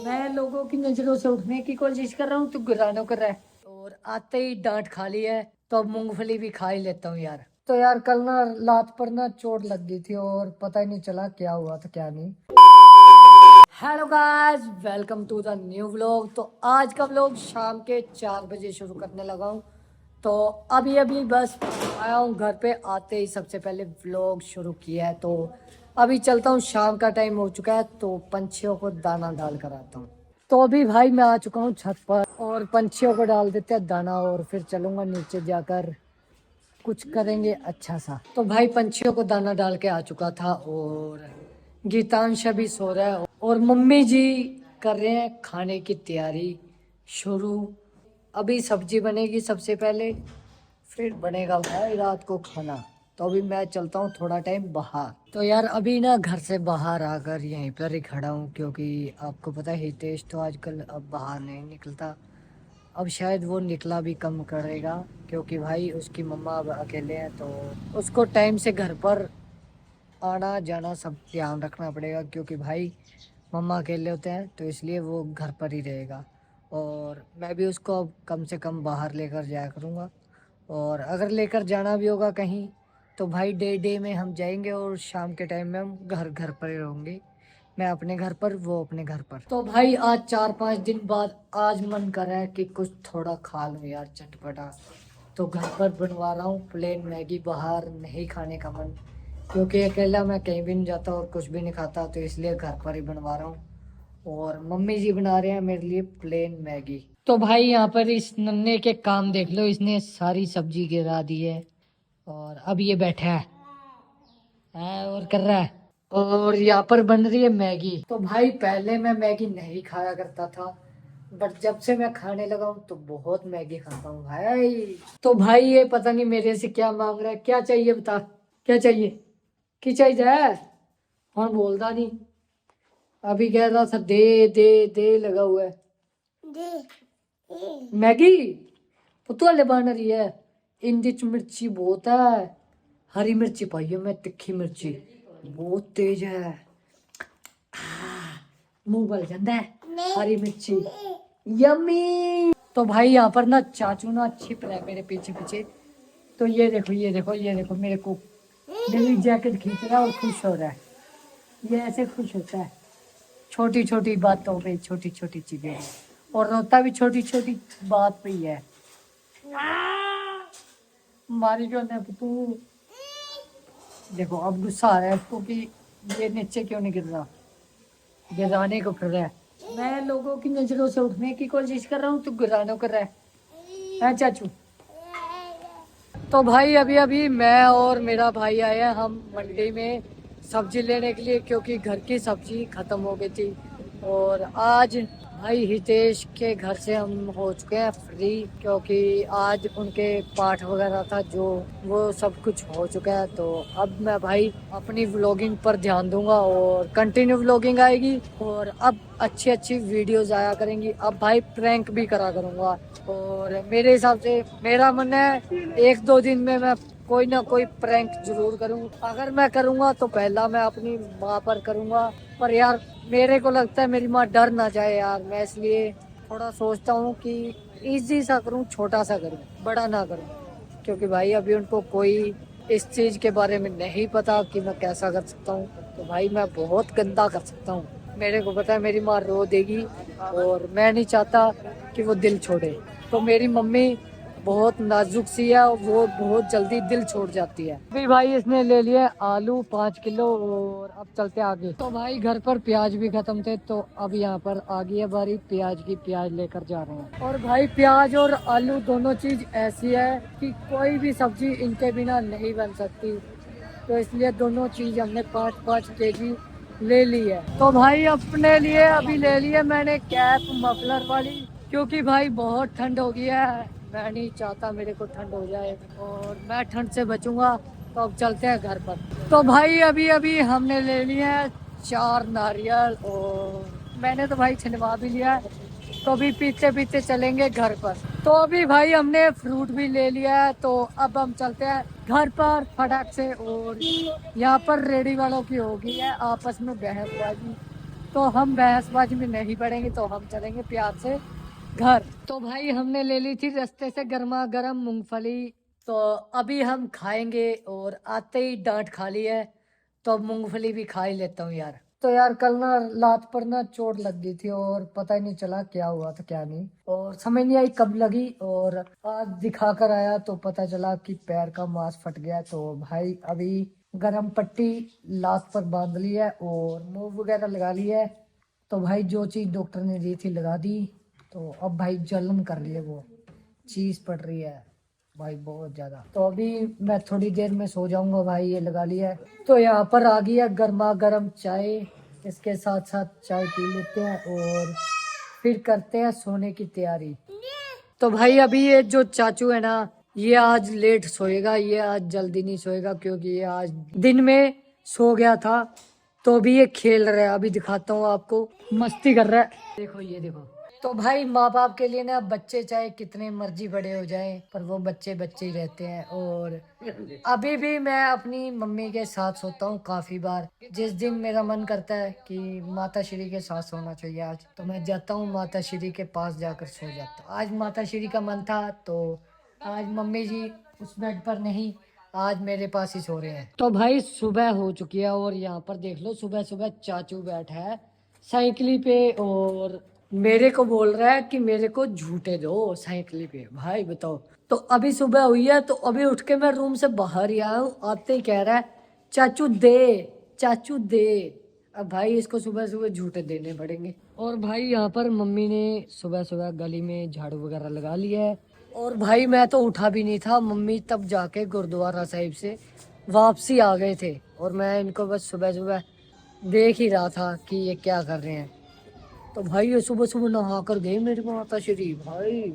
मैं लोगों की नजरों से उठने की कोशिश कर रहा हूँ, तू गुरानो कर रहा है। और आते ही डांट खा ली है, तो अब मूंगफली भी खा ही लेता हूँ यार। तो यार कल ना लात पर ना चोट लग गई थी और पता ही नहीं चला क्या हुआ था क्या नहीं। Hello guys, welcome to the new vlog. तो आज का व्लॉग शाम के 4 बजे शुरू करने लगा हूँ। तो अभी अभी बस आया हूँ घर पे, आते ही सबसे पहले व्लॉग शुरू किया है। तो अभी चलता हूँ, शाम का टाइम हो चुका है, तो पंछियों को दाना डाल कर आता हूँ। तो अभी भाई मैं आ चुका हूँ छत पर और पंछियों को डाल देते हैं दाना और फिर चलूंगा नीचे जाकर कुछ करेंगे अच्छा सा। तो भाई पंछियों को दाना डाल के आ चुका था और गीतांश अभी सो रहा है और मम्मी जी कर रहे हैं खाने की तैयारी शुरू। अभी सब्जी बनेगी सबसे पहले, फिर बनेगा भाई रात को खाना। तो अभी मैं चलता हूँ थोड़ा टाइम बाहर। तो यार अभी ना घर से बाहर आकर यहीं पर ही खड़ा हूँ, क्योंकि आपको पता है हितेश तो आजकल अब बाहर नहीं निकलता। अब शायद वो निकला भी कम करेगा, क्योंकि भाई उसकी मम्मा अब अकेले हैं, तो उसको टाइम से घर पर आना जाना सब ध्यान रखना पड़ेगा, क्योंकि भाई मम्मा अकेले होते हैं, तो इसलिए वो घर पर ही रहेगा। और मैं भी उसको अब कम से कम बाहर लेकर जाया करूँगा। और अगर लेकर जाना भी होगा कहीं, तो भाई डे डे में हम जाएंगे और शाम के टाइम में हम घर घर पर ही रहेंगे। मैं अपने घर पर, वो अपने घर पर। तो भाई आज 4-5 दिन बाद आज मन कर रहा है कि कुछ थोड़ा खा लूं यार चटपटा। तो घर पर बनवा रहा हूँ प्लेन मैगी, बाहर नहीं खाने का मन, क्योंकि अकेला मैं कहीं भी नहीं जाता और कुछ भी नहीं खाता, तो इसलिए घर पर ही बनवा रहा हूँ। और मम्मी जी बना रहे हैं मेरे लिए प्लेन मैगी। तो भाई यहाँ पर इस नन्हे के काम देख लो, इसने सारी सब्जी गिरा दी है और अब ये बैठा है और कर रहा है। और यहाँ पर बन रही है मैगी। तो भाई पहले मैं मैगी नहीं खाया करता था, बट जब से मैं खाने लगा हूँ तो बहुत मैगी खाता हूँ भाई। तो भाई ये पता नहीं मेरे से क्या मांग रहा है, क्या चाहिए बता, क्या चाहिए, क्या चाहिए है? हाँ बोलता नहीं, अभी कह रहा था दे दे दे लगा हुआ है। मैगी पुतवाले बन रही है, इंदी च मिर्ची बहुत है, हरी मिर्ची पाई है मैं, तिखी मिर्ची बहुत तेज है, मुंह बल जाता है हरी मिर्ची, यम्मी। तो भाई यहाँ पर ना चाचू ना छिप रहा है मेरे पीछे पीछे। तो ये देखो ये देखो ये देखो, मेरे को मेरी जैकेट खींच रहा है और खुश हो रहा है। ये ऐसे खुश होता है छोटी छोटी बातों पे, छोटी छोटी चीजें, और रोता भी छोटी छोटी बात पे ही है। मारी क्यों नहीं तू? देखो अब गुस्सा आ रहा है इसको कि ये नीचे क्यों नहीं गिर रहा, गिराने को फिर रहा है। मैं लोगों की नजरों से उठने की कोशिश कर रहा हूँ, तू गिरानो कर रहा है चाचू। तो भाई अभी अभी मैं और मेरा भाई आए हैं हम मंडी में सब्जी लेने के लिए, क्योंकि घर की सब्जी खत्म हो गई थी। और आज भाई हितेश के घर से हम हो चुके हैं फ्री, क्योंकि आज उनके पाठ वगैरह था जो, वो सब कुछ हो चुका है। तो अब मैं भाई अपनी व्लॉगिंग पर ध्यान दूंगा और कंटिन्यू व्लॉगिंग आएगी और अब अच्छी अच्छी वीडियोस आया करेंगी। अब भाई प्रैंक भी करा करूंगा और मेरे हिसाब से मेरा मन है 1-2 दिन में मैं कोई ना कोई प्रैंक जरूर करूँ। अगर मैं करूँगा तो पहला मैं अपनी माँ पर करूँगा, पर यार मेरे को लगता है मेरी माँ डर ना जाए यार, मैं इसलिए थोड़ा सोचता हूँ कि इजी सा करूँ, छोटा सा करूँ, बड़ा ना करूँ, क्योंकि भाई अभी उनको कोई इस चीज के बारे में नहीं पता कि मैं कैसा कर सकता हूँ। तो भाई मैं बहुत गंदा कर सकता हूँ, मेरे को पता है मेरी माँ रो देगी और मैं नहीं चाहता कि वो दिल छोड़े। तो मेरी मम्मी बहुत नाजुक सी है, वो बहुत जल्दी दिल छोड़ जाती है। अभी भाई इसने ले लिए आलू 5 किलो और अब चलते आगे। तो भाई घर पर प्याज भी खत्म थे, तो अब यहाँ पर आ गई है बारी प्याज की, प्याज लेकर जा रहे हैं। और भाई प्याज और आलू दोनों चीज ऐसी है कि कोई भी सब्जी इनके बिना नहीं बन सकती, तो इसलिए दोनों चीज हमने 5-5 केजी ले ली है। तो भाई अपने लिए अभी ले लिए मैंने कैप मफलर वाली, क्योंकि भाई बहुत ठंड हो गई है, मैं नहीं चाहता मेरे को ठंड हो जाए और मैं ठंड से बचूंगा। तो अब चलते हैं घर पर। तो भाई अभी अभी हमने ले लिया है 4 नारियल और मैंने तो भाई छिलवा भी लिया है, तो अभी पीते पीते चलेंगे घर पर। तो अभी भाई हमने फ्रूट भी ले लिया है, तो अब हम चलते हैं घर पर फटाक से। और यहाँ पर रेडी वालों की हो गई है आपस में बहसबाजी, तो हम बहसबाजी में नहीं पड़ेंगे, तो हम चलेंगे प्यार से घर। तो भाई हमने ले ली थी रास्ते से गर्मा गर्म मूंगफली, तो अभी हम खाएंगे और आते ही डांट खा ली है, तो अब मूंगफली भी खा ही लेता हूँ यार। तो यार कल ना लात पर ना चोट लग गई थी और पता ही नहीं चला क्या हुआ था क्या नहीं, और समझ नहीं आई कब लगी, और आज दिखा कर आया तो पता चला कि पैर का मांस फट गया। तो भाई अभी गरम पट्टी लात पर बांध ली है और मूव वगैरह लगा ली है। तो भाई जो चीज डॉक्टर ने दी थी लगा दी। तो अब भाई जलन कर रही है, वो चीज पड़ रही है भाई बहुत ज्यादा। तो अभी मैं थोड़ी देर में सो जाऊंगा भाई, ये लगा लिया है। तो यहाँ पर आ गई है गर्मा गर्म चाय, इसके साथ साथ चाय पी लेते हैं और फिर करते हैं सोने की तैयारी। तो भाई अभी ये जो चाचू है ना, ये आज लेट सोएगा, ये आज जल्दी नहीं सोएगा क्योंकि ये आज दिन में सो गया था। तो अभी ये खेल रहा है, अभी दिखाता हूँ आपको, मस्ती कर रहा है, देखो ये देखो। तो भाई माँ बाप के लिए ना बच्चे चाहे कितने मर्जी बड़े हो जाएं, पर वो बच्चे बच्चे ही रहते हैं। और अभी भी मैं अपनी मम्मी के साथ सोता हूँ काफी बार। जिस दिन मेरा मन करता है कि माता श्री के साथ सोना चाहिए आज, तो मैं जाता हूँ माता श्री के पास जाकर सो जाता हूँ। आज माता श्री का मन था, तो आज मम्मी जी उस बेड पर नहीं, आज मेरे पास ही सो रहे हैं। तो भाई सुबह हो चुकी है और यहाँ पर देख लो सुबह सुबह चाचू बैठा है साइकिल पे और मेरे को बोल रहा है कि मेरे को झूठे दो साइकिल पे। भाई बताओ, तो अभी सुबह हुई है, तो अभी उठ के मैं रूम से बाहर ही आया हूँ, आते ही कह रहा है चाचू दे, चाचू दे। अब भाई इसको सुबह सुबह झूठे देने पड़ेंगे। और भाई यहाँ पर मम्मी ने सुबह सुबह गली में झाड़ू वगैरह लगा लिया है। और भाई मैं तो उठा भी नहीं था, मम्मी तब जाके गुरुद्वारा साहिब से वापसी आ गए थे, और मैं इनको बस सुबह सुबह देख ही रहा था कि ये क्या कर रहे हैं। तो भाई ये सुबह सुबह नहा कर गए मेरी माता श्री। भाई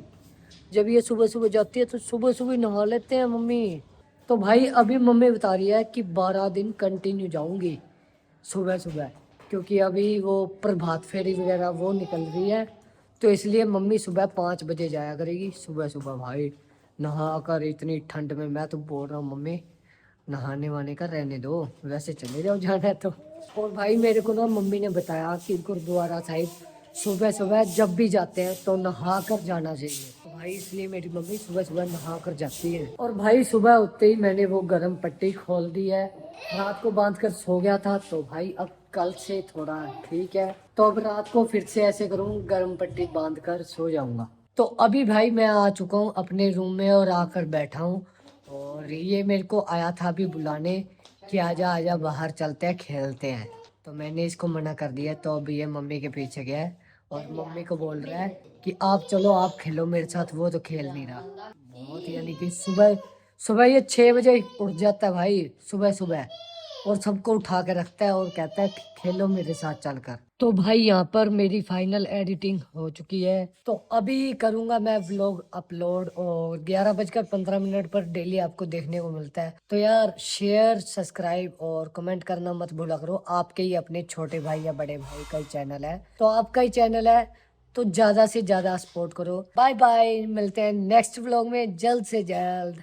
जब ये सुबह सुबह जाती है तो सुबह सुबह नहा लेते हैं मम्मी। तो भाई अभी मम्मी बता रही है कि 12 दिन कंटिन्यू जाऊंगी सुबह सुबह, क्योंकि अभी वो प्रभात फेरी वगैरह वो निकल रही है, तो इसलिए मम्मी सुबह 5 बजे जाया करेगी सुबह सुबह। भाई नहा कर इतनी ठंड में, मैं तो बोल रहा हूँ मम्मी नहाने वाने का रहने दो, वैसे चले जाओ जाना है तो। और भाई मेरे को ना मम्मी ने बताया कि गुरुद्वारा साहिब सुबह सुबह जब भी जाते हैं तो नहा कर जाना चाहिए, तो भाई इसलिए मेरी मम्मी सुबह सुबह नहा कर जाती है। और भाई सुबह उठते ही मैंने वो गर्म पट्टी खोल दी है, रात को बांध कर सो गया था, तो भाई अब कल से थोड़ा ठीक है, तो अब रात को फिर से ऐसे करूँ गर्म पट्टी बांध कर सो जाऊंगा। तो अभी भाई मैं आ चुका हूँ अपने रूम में और आकर बैठा हूँ, और ये मेरे को आया था अभी बुलाने कि आजा आजा बाहर चलते हैं खेलते हैं, तो मैंने इसको मना कर दिया। तो अभी ये मम्मी के पीछे गया है और मम्मी को बोल रहा है कि आप चलो आप खेलो मेरे साथ, वो तो खेल नहीं रहा। बहुत यानी कि सुबह सुबह ये 6 बजे उठ जाता है भाई सुबह सुबह, और सबको उठा के रखता है और कहता है कि खेलो मेरे साथ चलकर। तो भाई यहाँ पर मेरी फाइनल एडिटिंग हो चुकी है, तो अभी करूँगा मैं व्लॉग अपलोड, और 11:15 पर डेली आपको देखने को मिलता है। तो यार शेयर सब्सक्राइब और कमेंट करना मत भूला करो, आपके ही अपने छोटे भाई या बड़े भाई का ही चैनल है, तो आपका ही चैनल है, तो ज्यादा से ज्यादा सपोर्ट करो। बाय बाय, मिलते हैं नेक्स्ट व्लॉग में जल्द से जल्द।